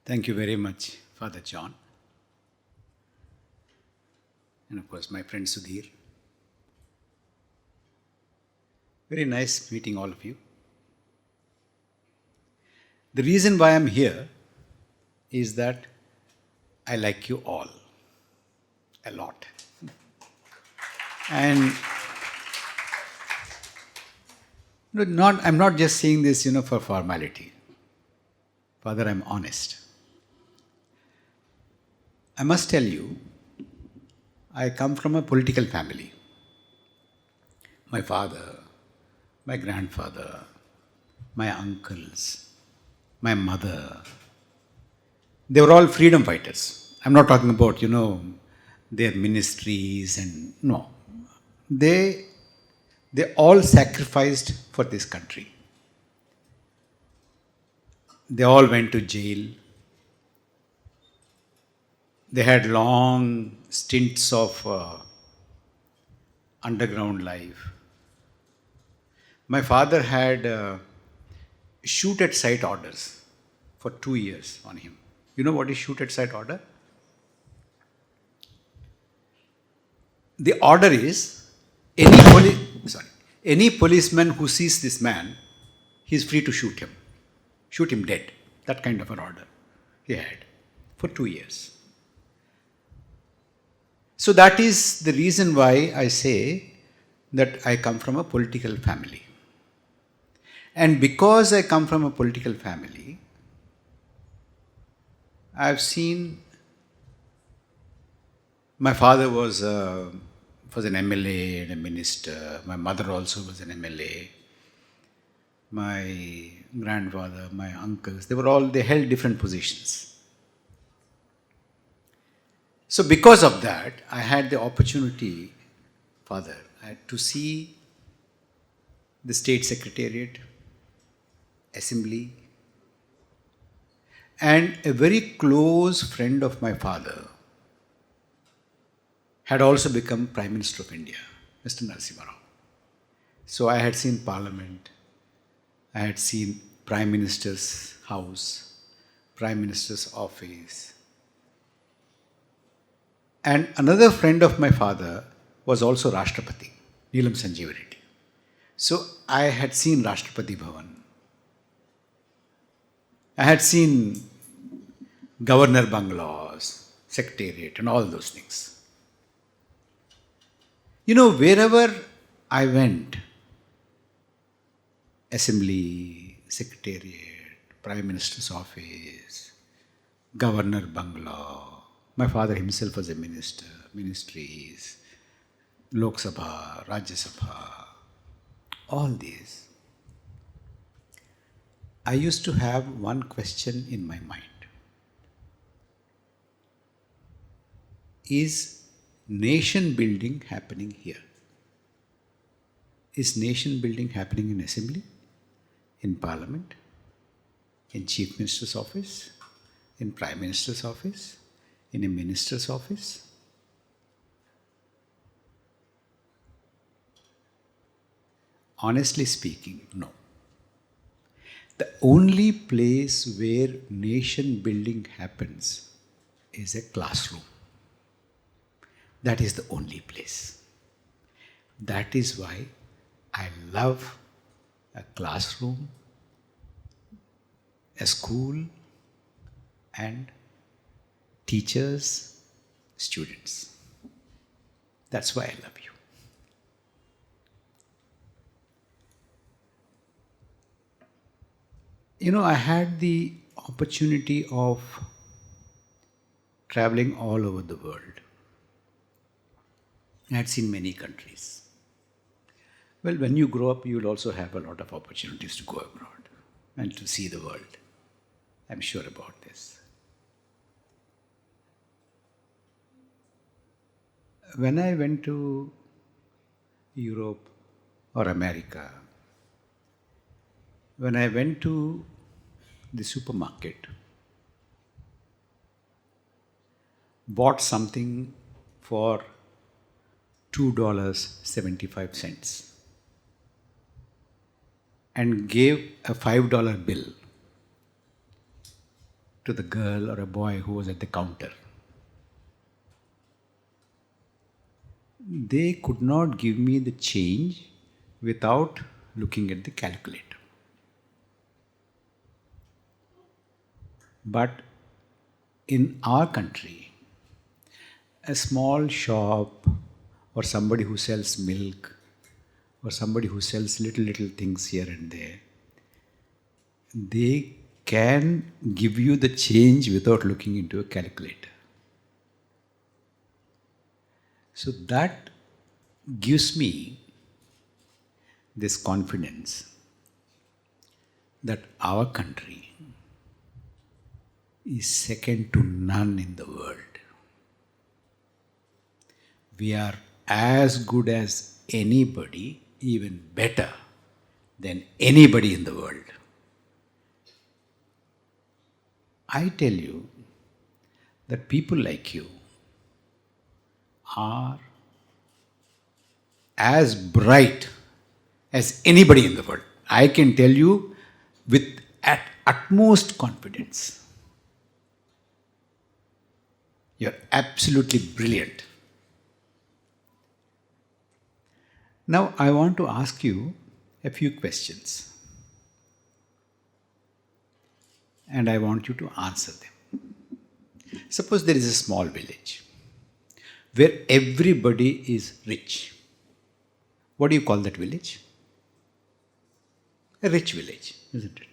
Thank you very much, Father John. And of course, my friend Sudhir. Very nice meeting all of you. The reason why I'm here is that I like you all a lot. And I'm not just saying this, for formality. Father, I'm honest. I must tell you, I come from a political family. My father, my grandfather, my uncles, my mother, they were all freedom fighters. I'm not talking about, their ministries and no. They all sacrificed for this country. They all went to jail. They had long stints of underground life. My father had shoot at sight orders for 2 years on him. You know what is shoot at sight order? The order is any policeman who sees this man, he is free to shoot him dead. That kind of an order he had for 2 years. So that is the reason why I say that I come from a political family. And because I come from a political family, I've seen my father was an MLA and a minister. My mother also was an MLA. My grandfather, my uncles, they held different positions. So because of that, I had the opportunity, Father, to see the state secretariat, assembly, and a very close friend of my father had also become Prime Minister of India, Mr. Narasimha Rao. So I had seen Parliament, I had seen Prime Minister's house, Prime Minister's office. And another friend of my father was also Rashtrapati, Neelam Sanjeev Reddy. So I had seen Rashtrapati Bhavan. I had seen governor bungalows, secretariat, and all those things. Wherever I went, assembly, secretariat, prime minister's office, governor bungalow, my father himself was a minister, ministries, Lok Sabha, Rajya Sabha, all these. I used to have one question in my mind. Is nation building happening here? Is nation building happening in assembly, in parliament, in chief minister's office, in prime minister's office, in a minister's office? Honestly speaking, no. The only place where nation building happens is a classroom. That is the only place. That is why I love a classroom, a school, and teachers, students. That's why I love you. I had the opportunity of traveling all over the world. I had seen many countries. Well, when you grow up, you will also have a lot of opportunities to go abroad and to see the world. I'm sure about this. When I went to Europe or America, when I went to the supermarket, bought something for $2.75 and gave a $5 bill, to the girl or a boy who was at the counter. They could not give me the change without looking at the calculator. But in our country, a small shop or somebody who sells milk or somebody who sells little things here and there, they can give you the change without looking into a calculator. So that gives me this confidence that our country is second to none in the world. We are as good as anybody, even better than anybody in the world. I tell you that people like you are as bright as anybody in the world. I can tell you with at utmost confidence. You're absolutely brilliant. Now I want to ask you a few questions. And I want you to answer them. Suppose there is a small village where everybody is rich. What do you call that village? A rich village, isn't it?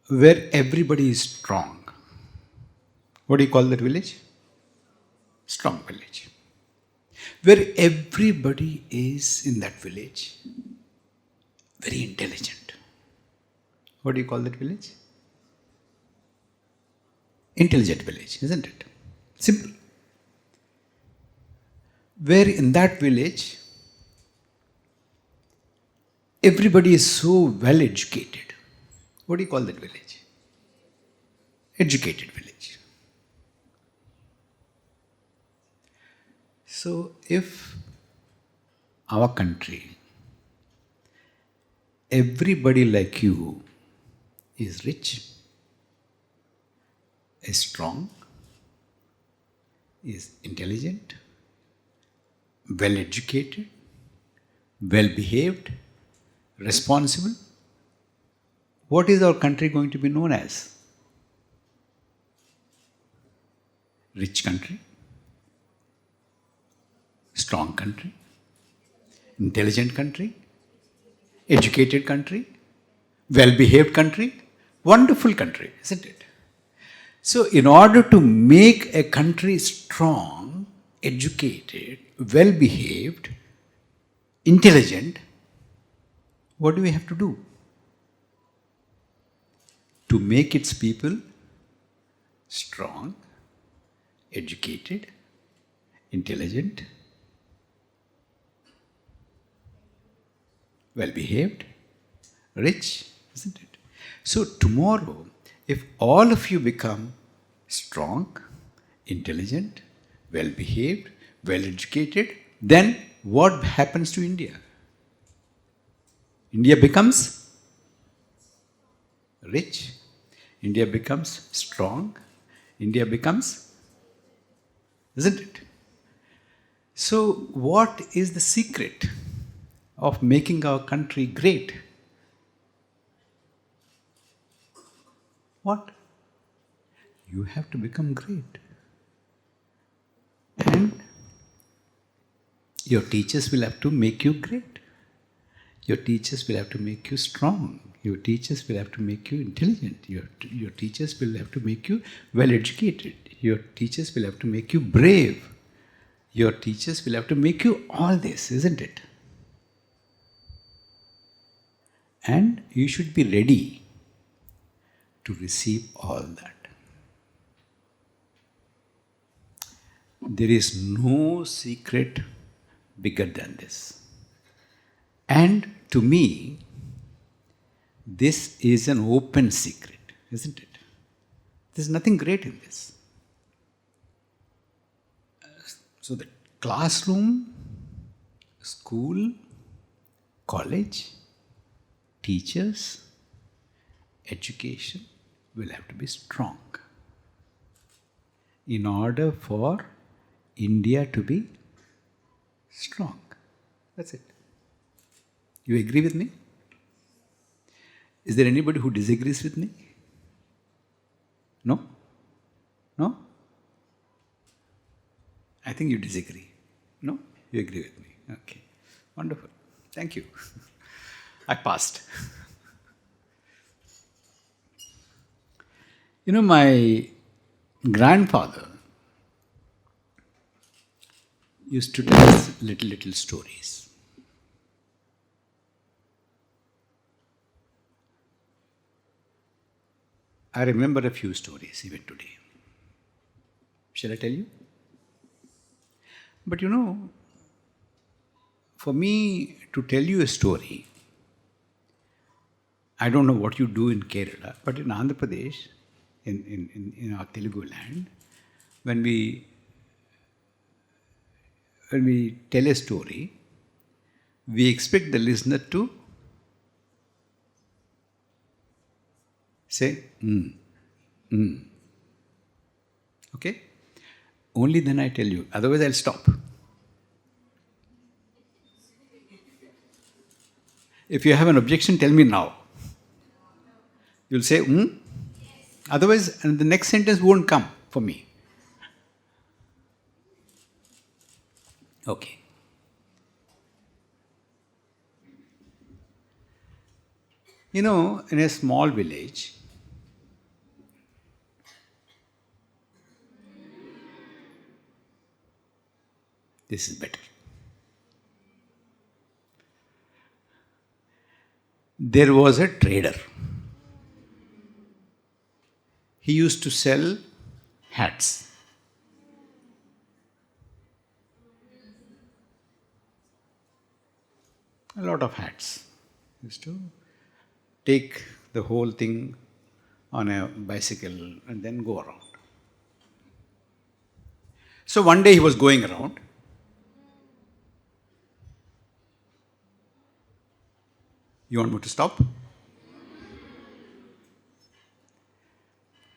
Where everybody is strong. What do you call that village? Strong village. Where everybody is in that village very intelligent. What do you call that village? Intelligent village, isn't it? Simple. Where in that village, everybody is so well educated. What do you call that village? Educated village. So if our country, everybody like you is rich, is strong, is intelligent, well educated, well behaved, responsible, what is our country going to be known as? Rich country, strong country, intelligent country, educated country, well behaved country, wonderful country, isn't it? So, in order to make a country strong, educated, well behaved, intelligent, what do we have to do? To make its people strong, educated, intelligent, well behaved, rich, isn't it? So, tomorrow, if all of you become strong, intelligent, well behaved, well educated, then what happens to India? India becomes rich, India becomes strong, India becomes, isn't it? So, what is the secret of making our country great? What? You have to become great. And your teachers will have to make you great. Your teachers will have to make you strong. Your teachers will have to make you intelligent. Your teachers will have to make you well educated. Your teachers will have to make you brave. Your teachers will have to make you all this, isn't it? And you should be ready to receive all that. There is no secret bigger than this. And to me, this is an open secret, isn't it? There's nothing great in this. So the classroom, school, college, teachers, education, will have to be strong in order for India to be strong. That's it. You agree with me? Is there anybody who disagrees with me? No? No? I think you disagree. No? You agree with me. Okay. Wonderful. Thank you. I passed. My grandfather used to tell us little stories. I remember a few stories even today. Shall I tell you? But for me to tell you a story, I don't know what you do in Kerala, but in Andhra Pradesh, in our Telugu land, when we tell a story, we expect the listener to say, okay? Only then I tell you, otherwise I'll stop. If you have an objection, tell me now. You'll say, Otherwise, and the next sentence won't come for me. Okay. In a small village, this is better. There was a trader. He used to sell hats. A lot of hats. He used to take the whole thing on a bicycle and then go around. So one day he was going around. You want me to stop?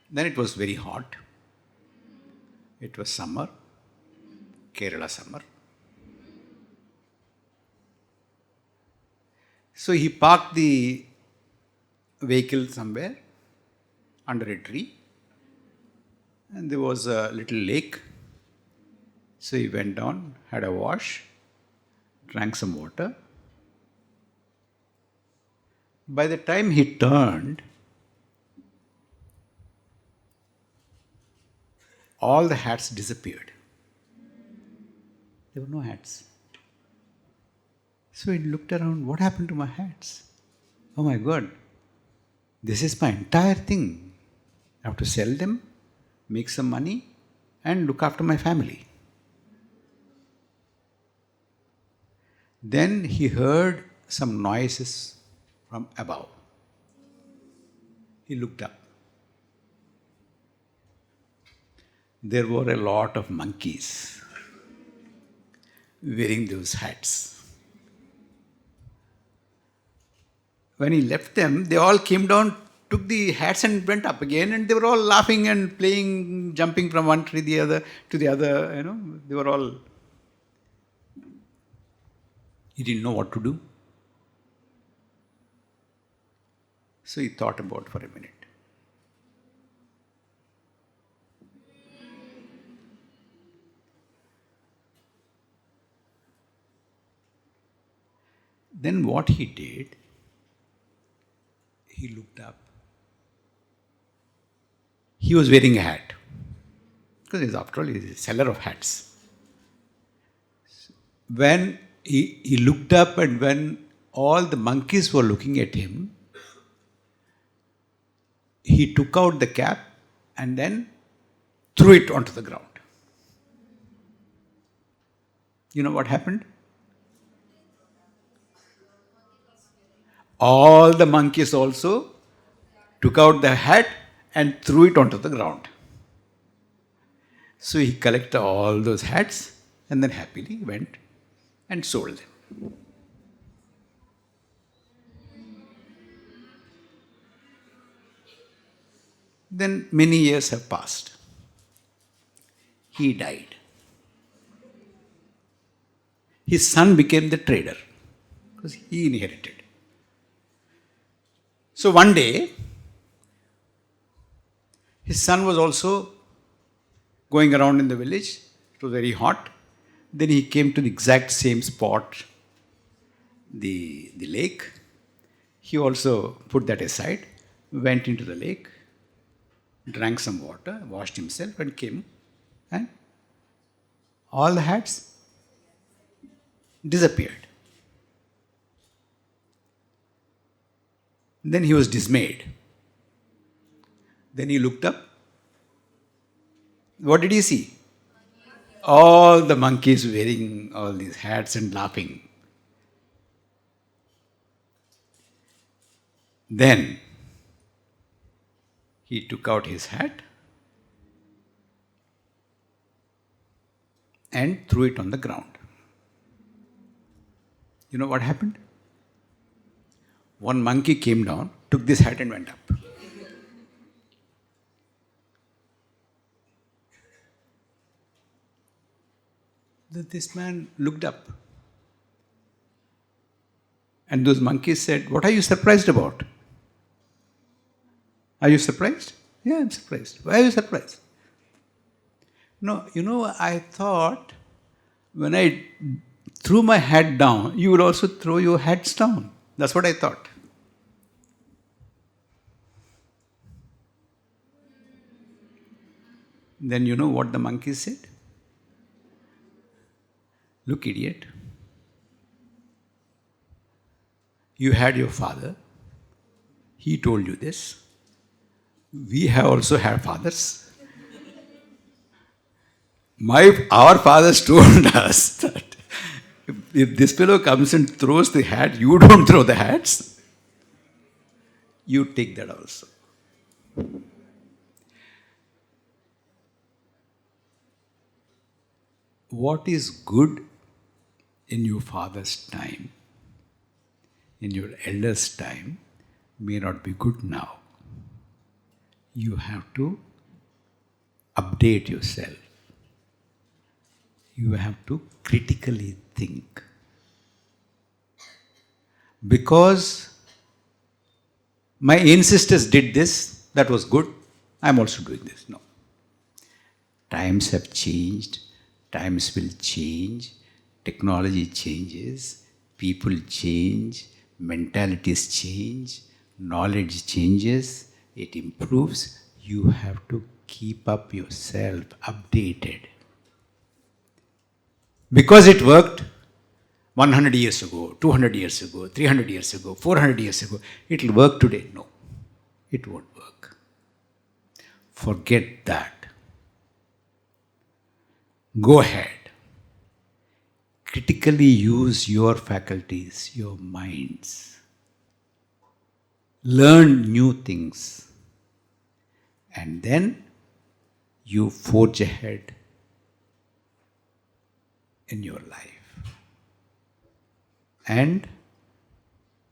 Then it was very hot. It was summer, Kerala summer. So he parked the vehicle somewhere under a tree, and there was a little lake. So he went down, had a wash, drank some water. By the time he turned, all the hats disappeared. There were no hats. So he looked around, what happened to my hats? Oh my God, this is my entire thing. I have to sell them, make some money, and look after my family. Then he heard some noises from above. He looked up. There were a lot of monkeys wearing those hats. When he left them, they all came down, took the hats and went up again, and they were all laughing and playing, jumping from one tree to the other, They were all... He didn't know what to do. So he thought about for a minute. Then what he did, he looked up. He was wearing a hat. Because after all, he's a seller of hats. When he looked up, and when all the monkeys were looking at him, he took out the cap and then threw it onto the ground. You know what happened? All the monkeys also took out the hat and threw it onto the ground. So he collected all those hats and then happily went and sold them. Then many years have passed. He died. His son became the trader because he inherited. So one day, his son was also going around in the village. It was very hot. Then he came to the exact same spot, the lake. He also put that aside, went into the lake, drank some water, washed himself, and came. And all the hats disappeared. Then he was dismayed. Then he looked up. What did he see? All the monkeys wearing all these hats and laughing. Then he took out his hat and threw it on the ground. You know what happened? One monkey came down, took this hat and went up. This man looked up. And those monkeys said, "What are you surprised about? Are you surprised?" "Yeah, I'm surprised." "Why are you surprised?" "No, I thought when I threw my hat down, you would also throw your hats down. That's what I thought." Then you know what the monkeys said? "Look, idiot. You had your father. He told you this. We have also had fathers. Our fathers told us that if this fellow comes and throws the hat, you don't throw the hats. You take that also." What is good in your father's time, in your elder's time, may not be good now. You have to update yourself. You have to critically think. Because my ancestors did this, that was good, I'm also doing this. No. Times have changed, times will change, technology changes, people change, mentalities change, knowledge changes, it improves. You have to keep up yourself updated. Because it worked 100 years ago, 200 years ago, 300 years ago, 400 years ago, it will work today. No, it won't work. Forget that. Go ahead. Critically use your faculties, your minds. Learn new things. And then you forge ahead in your life. And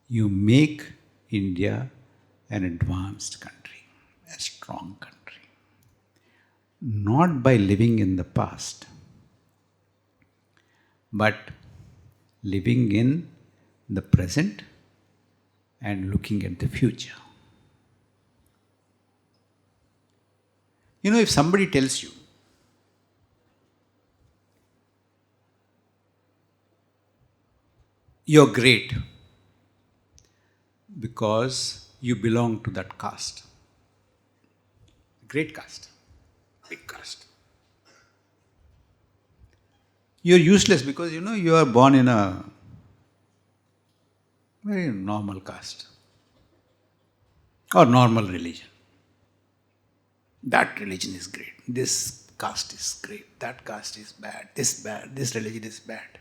you make India an advanced country, a strong country. Not by living in the past, but living in the present and looking at the future. If somebody tells you, you're great because you belong to that caste, great caste, big caste. You're useless because you are born in a very normal caste or normal religion. That religion is great. This caste is great. That caste is bad. This bad. This religion is bad.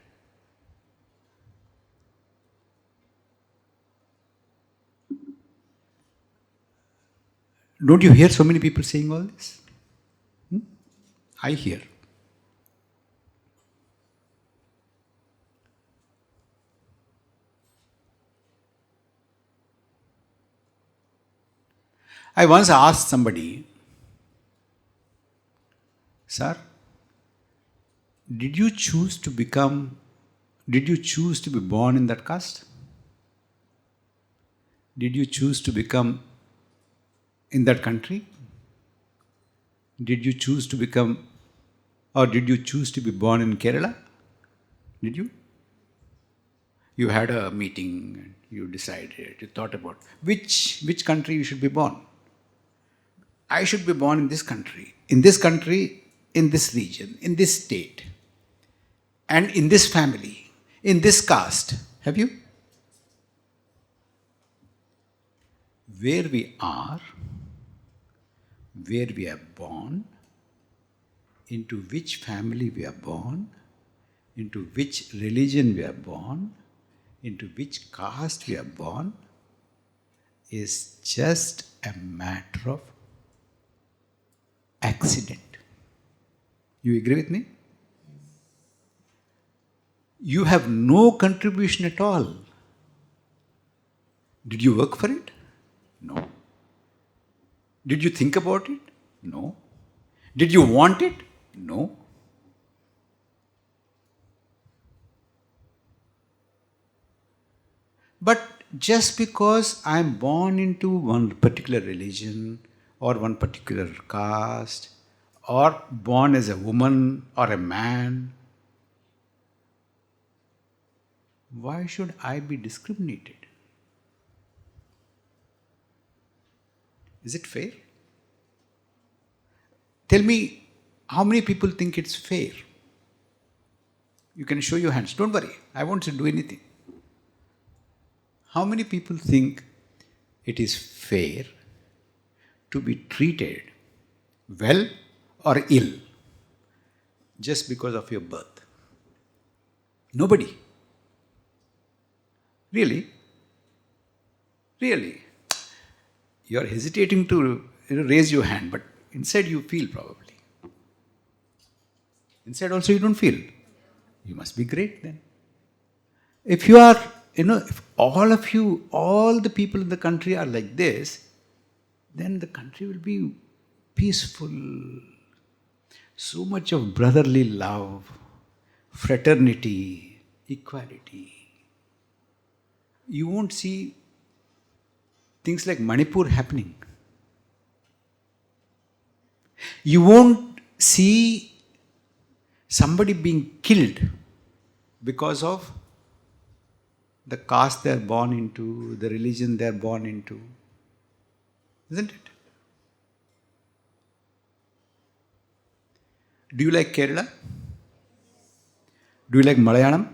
Don't you hear so many people saying all this? I hear. I once asked somebody, Sir, did you choose to become, did you choose to be born in that caste? Did you choose to become in that country? Did you choose to become, or did you choose to be born in Kerala? Did you? You had a meeting, and you decided, you thought about which country you should be born. I should be born in this country, in this region, in this state, and in this family, in this caste. Have you? Where we are, where we are born, into which family we are born, into which religion we are born, into which caste we are born, is just a matter of accident. You agree with me? You have no contribution at all. Did you work for it? No. Did you think about it? No. Did you want it? No. But just because I am born into one particular religion or one particular caste, or born as a woman or a man, why should I be discriminated? Is it fair? Tell me, how many people think it's fair? You can show your hands. Don't worry, I won't do anything. How many people think it is fair to be treated well or ill just because of your birth? Nobody. Really? Really? You are hesitating to raise your hand, but inside you feel probably. Inside also you don't feel. You must be great then. If you are, if all of you, all the people in the country are like this, then the country will be peaceful. So much of brotherly love, fraternity, equality. You won't see things like Manipur happening. You won't see somebody being killed because of the caste they are born into, the religion they are born into. Isn't it? Do you like Kerala? Do you like Malayalam?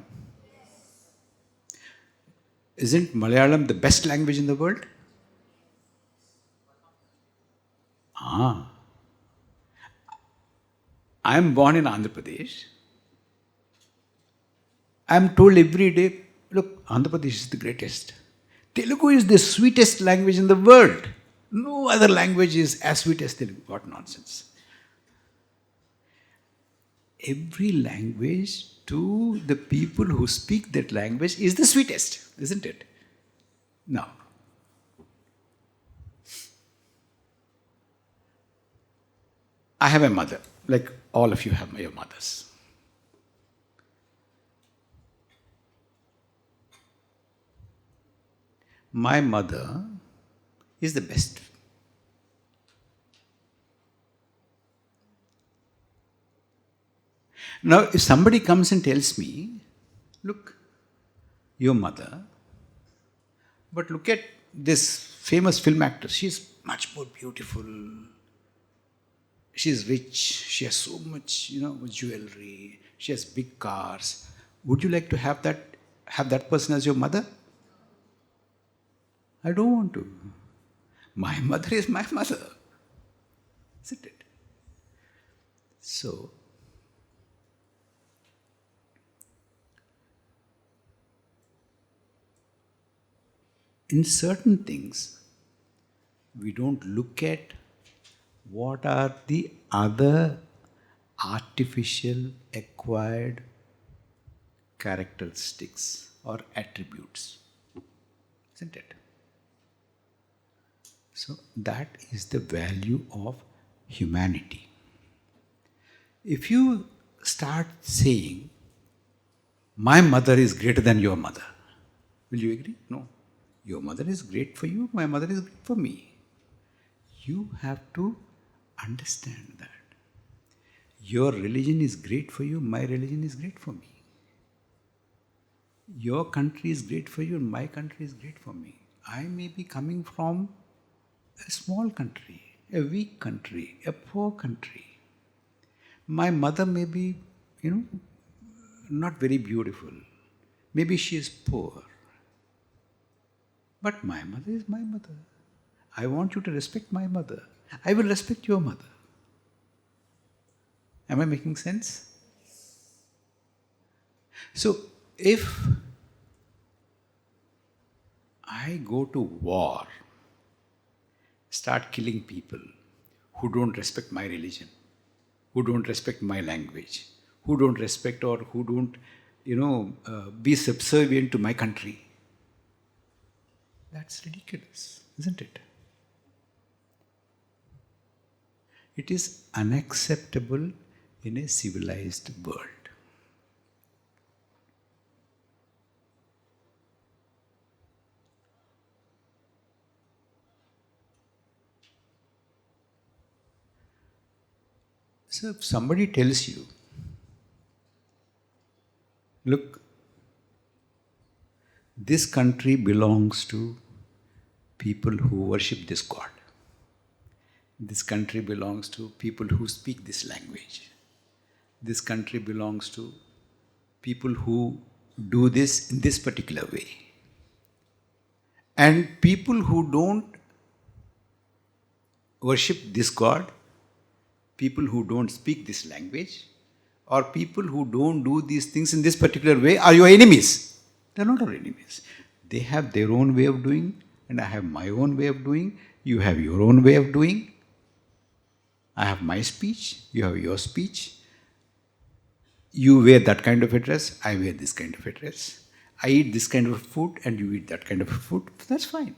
Isn't Malayalam the best language in the world? I am born in Andhra Pradesh. I am told every day, look, Andhra Pradesh is the greatest. Telugu is the sweetest language in the world. No other language is as sweet as Telugu. What nonsense. Every language to the people who speak that language is the sweetest, isn't it? No. I have a mother, like all of you have your mothers. My mother is the best. Now, if somebody comes and tells me, look, your mother, but look at this famous film actress, she's much more beautiful. She's rich, she has so much, jewelry, she has big cars. Would you like to have that person as your mother? I don't want to. My mother is my mother. Isn't it? So, in certain things, we don't look at what are the other artificial acquired characteristics or attributes. Isn't it? So that is the value of humanity. If you start saying, my mother is greater than your mother, will you agree? No. Your mother is great for you, my mother is great for me. You have to understand that. Your religion is great for you, my religion is great for me. Your country is great for you, and my country is great for me. I may be coming from a small country, a weak country, a poor country. My mother may be, not very beautiful. Maybe she is poor. But my mother is my mother. I want you to respect my mother. I will respect your mother. Am I making sense? So, if I go to war, start killing people who don't respect my religion, who don't respect my language, who don't respect or who don't, be subservient to my country, that's ridiculous, isn't it? It is unacceptable in a civilized world. So if somebody tells you, look, this country belongs to people who worship this God. This country belongs to people who speak this language. This country belongs to people who do this in this particular way. And people who don't worship this God, people who don't speak this language, or people who don't do these things in this particular way are your enemies. They're not our enemies. They have their own way of doing, and I have my own way of doing. You have your own way of doing. I have my speech, you have your speech. You wear that kind of a dress, I wear this kind of a dress. I eat this kind of food and you eat that kind of food. That's fine.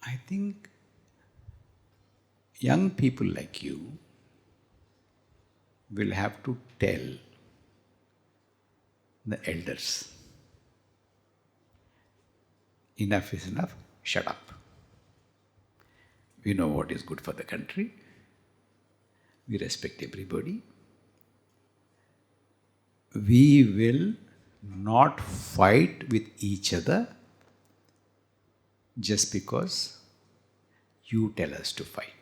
I think young people like you will have to tell the elders, enough is enough, shut up. We know what is good for the country. We respect everybody. We will not fight with each other just because you tell us to fight.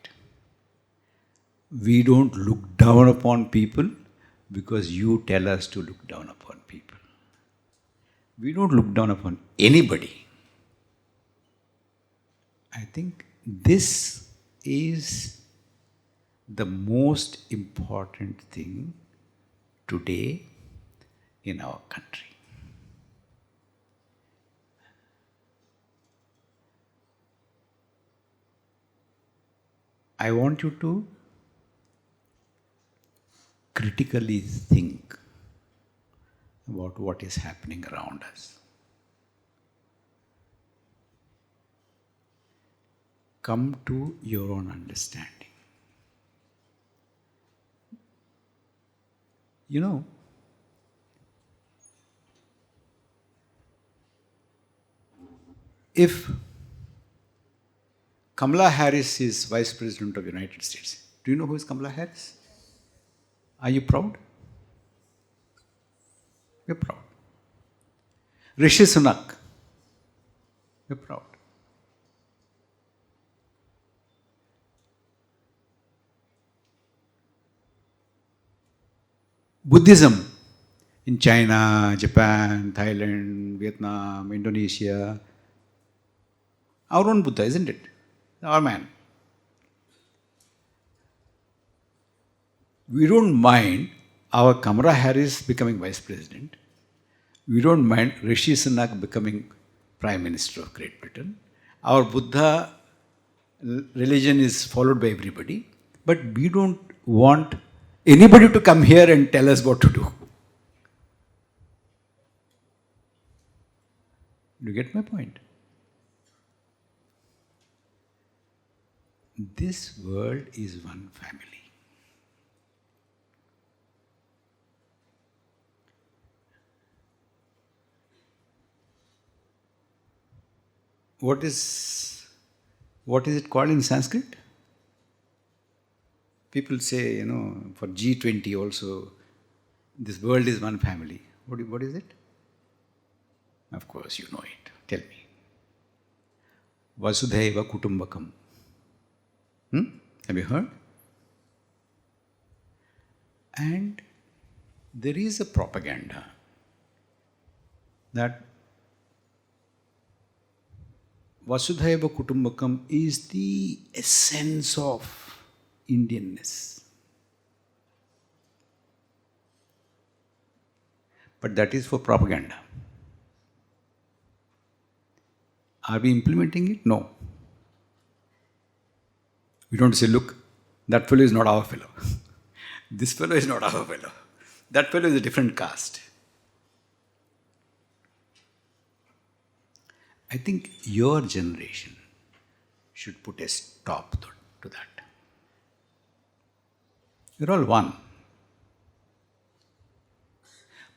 We don't look down upon people because you tell us to look down upon people. We don't look down upon anybody. I think this is the most important thing today in our country. I want you to critically think about what is happening around us. Come to your own understanding. If Kamala Harris is Vice President of the United States, do you know who is Kamala Harris? Are you proud? You're proud. Rishi Sunak, you're proud. Buddhism in China, Japan, Thailand, Vietnam, Indonesia, our own Buddha, isn't it? Our man. We don't mind our Kamala Harris becoming Vice President. We don't mind Rishi Sunak becoming Prime Minister of Great Britain. Our Buddha religion is followed by everybody, but we don't want anybody to come here and tell us what to do. Do you get my point? This world is one family. What is it called in Sanskrit? People say, for G20 also, this world is one family. What is it? Of course, you know it. Tell me. Vasudhaiva Kutumbakam. Have you heard? And there is a propaganda that Vasudhaiva Kutumbakam is the essence of Indianness. But that is for propaganda. Are we implementing it? No. We don't say, look, that fellow is not our fellow. This fellow is not our fellow. That fellow is a different caste. I think your generation should put a stop to that. You're all one.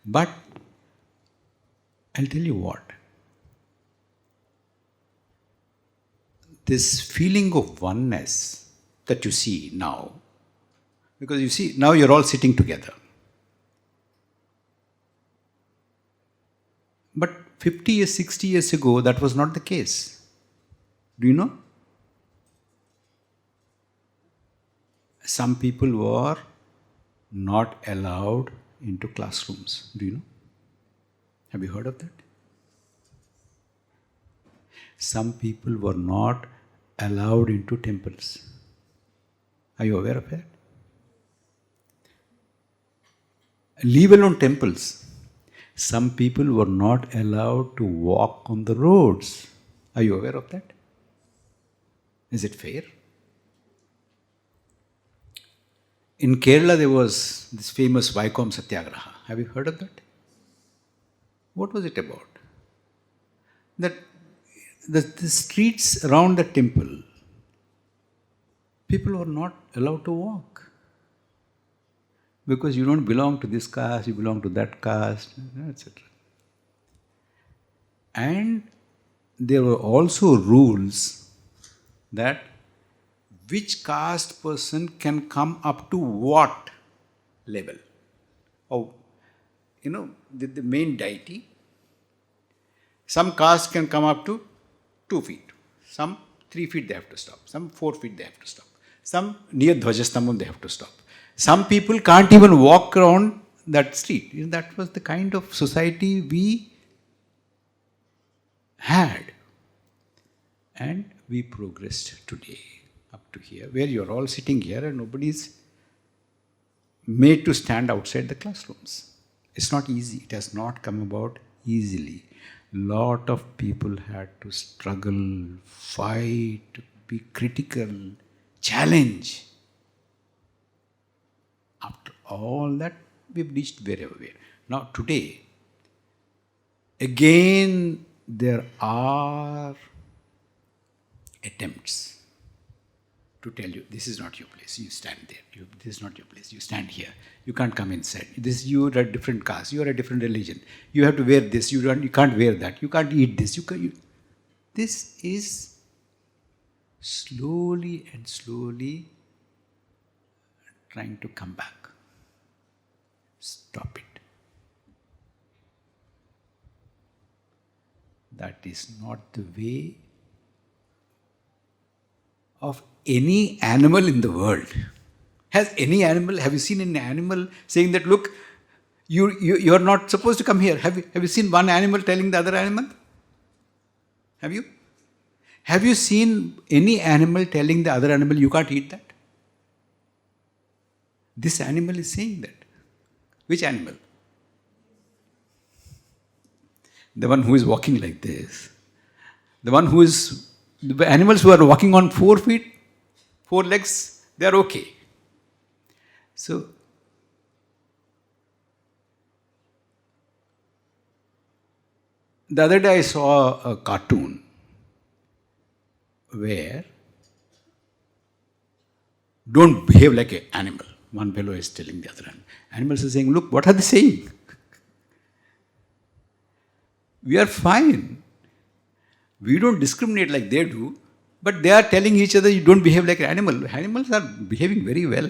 But I'll tell you what. This feeling of oneness that you see now, because you see, now you're all sitting together. But 50 years, 60 years ago, that was not the case. Do you know? Some people were not allowed into classrooms. Do you know? Have you heard of that? Some people were not allowed into temples. Are you aware of that? Leave alone temples. Some people were not allowed to walk on the roads. Are you aware of that? Is it fair? In Kerala, there was this famous Vaikom Satyagraha. Have you heard of that? What was it about? That the streets around the temple, people were not allowed to walk. Because you don't belong to this caste, you belong to that caste, etc. And there were also rules that which caste person can come up to what level. Or, the main deity. Some caste can come up to 2 feet. Some 3 feet they have to stop. Some 4 feet they have to stop. Some near Dhvajastambam they have to stop. Some people can't even walk around that street. That was the kind of society we had. And we progressed today up to here, where you're all sitting here and nobody's made to stand outside the classrooms. It's not easy. It has not come about easily. Lot of people had to struggle, fight, be critical, challenge. After all that, we've reached wherever we are. Now today, again there are attempts to tell you, this is not your place, you stand there. This is not your place, you stand here. You can't come inside. You are a different caste, you are a different religion. You have to wear this, you can't wear that, you can't eat this. This is slowly and slowly trying to come back. Stop it. That is not the way of any animal in the world. Have you seen an animal saying that, look, you're not supposed to come here? Have you seen one animal telling the other animal? Have you? Have you seen any animal telling the other animal, you can't eat that? This animal is saying that. Which animal? The one who is walking like this. The animals who are walking on 4 feet, 4 legs, they are okay. So, the other day I saw a cartoon where don't behave like an animal. One fellow is telling the other animal. Animals are saying, look, what are they saying? We are fine. We don't discriminate like they do, but they are telling each other, you don't behave like an animal. Animals are behaving very well.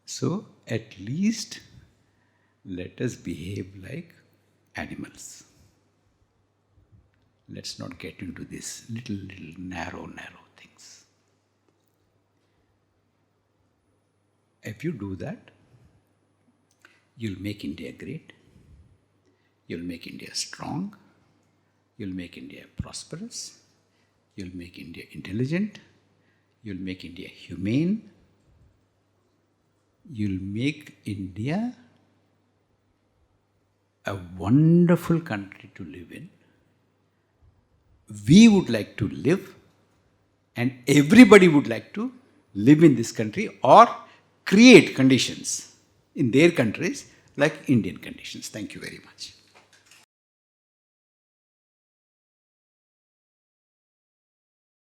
So, at least let us behave like animals. Let's not get into this little narrow things. If you do that, you'll make India great. You'll make India strong. You'll make India prosperous. You'll make India intelligent. You'll make India humane. You'll make India a wonderful country to live in. We would like to live, and everybody would like to live in this country or create conditions in their countries like Indian conditions. Thank you very much.